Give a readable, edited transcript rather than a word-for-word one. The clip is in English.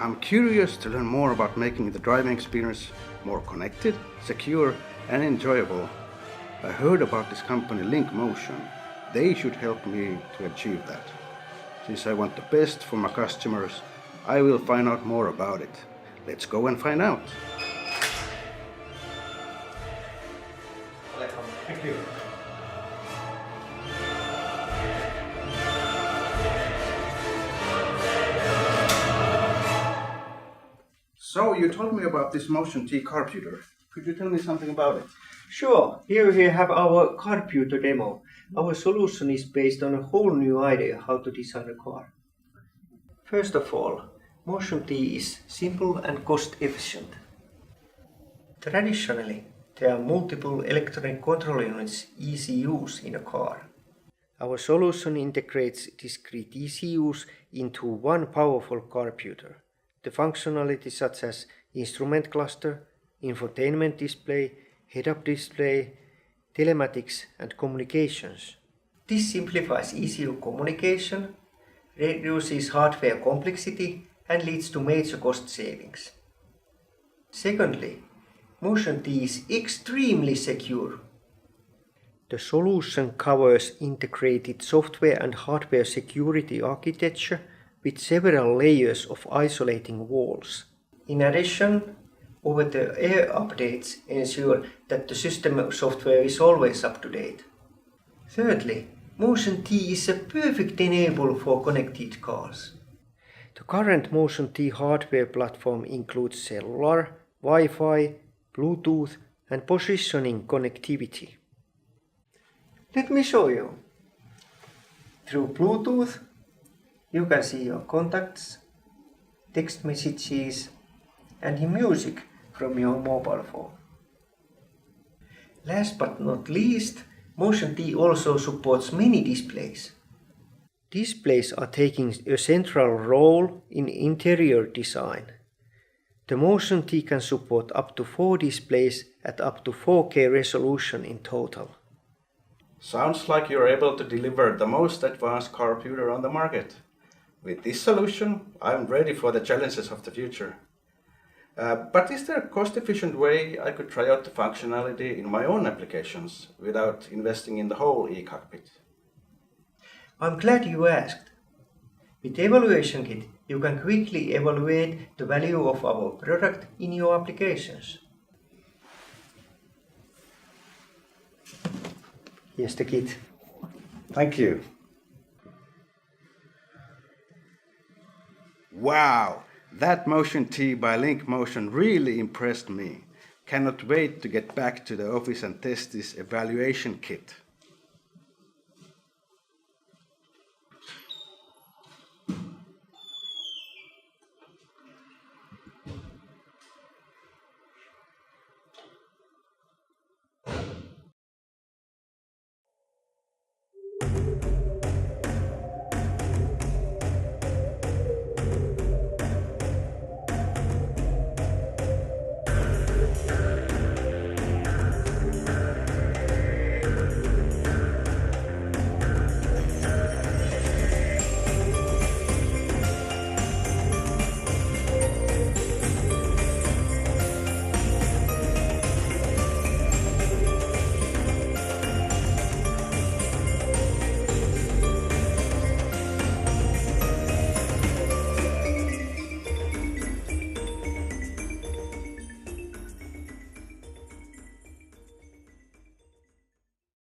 I'm curious to learn more about making the driving experience more connected, secure, and enjoyable. I heard about this company Link Motion. They should help me to achieve that. Since I want the best for my customers, I will find out more about it. Let's go and find out. Thank you. So you told me about this Motion T Carputer. Could you tell me something about it? Sure, here we have our Carputer demo. Our solution is based on a whole new idea how to design a car. First of all, Motion T is simple and cost efficient. Traditionally, there are multiple electronic control units ECUs in a car. Our solution integrates discrete ECUs into one powerful Carputer. The functionalities such as instrument cluster, infotainment display, head-up display, telematics and communications. This simplifies ECU communication, reduces hardware complexity and leads to major cost savings. Secondly, Motion T is extremely secure. The solution covers integrated software and hardware security architecture with several layers of isolating walls. In addition, over-the-air updates ensure that the system software is always up to date. Thirdly, Motion T is a perfect enabler for connected cars. The current Motion T hardware platform includes cellular, Wi-Fi, Bluetooth and positioning connectivity. Let me show you. Through Bluetooth, you can see your contacts, text messages and music from your mobile phone. Last but not least, Motion T also supports many displays. Displays are taking a central role in interior design. The Motion T can support up to 4 displays at up to 4K resolution in total. Sounds like you're able to deliver the most advanced Carputer on the market. With this solution, I'm ready for the challenges of the future. But is there a cost-efficient way I could try out the functionality in my own applications without investing in the whole e-cockpit? I'm glad you asked. With Evaluation Kit, you can quickly evaluate the value of our product in your applications. Here's the kit. Thank you. Wow, that Motion T by Link Motion really impressed me. Cannot wait to get back to the office and test this evaluation kit.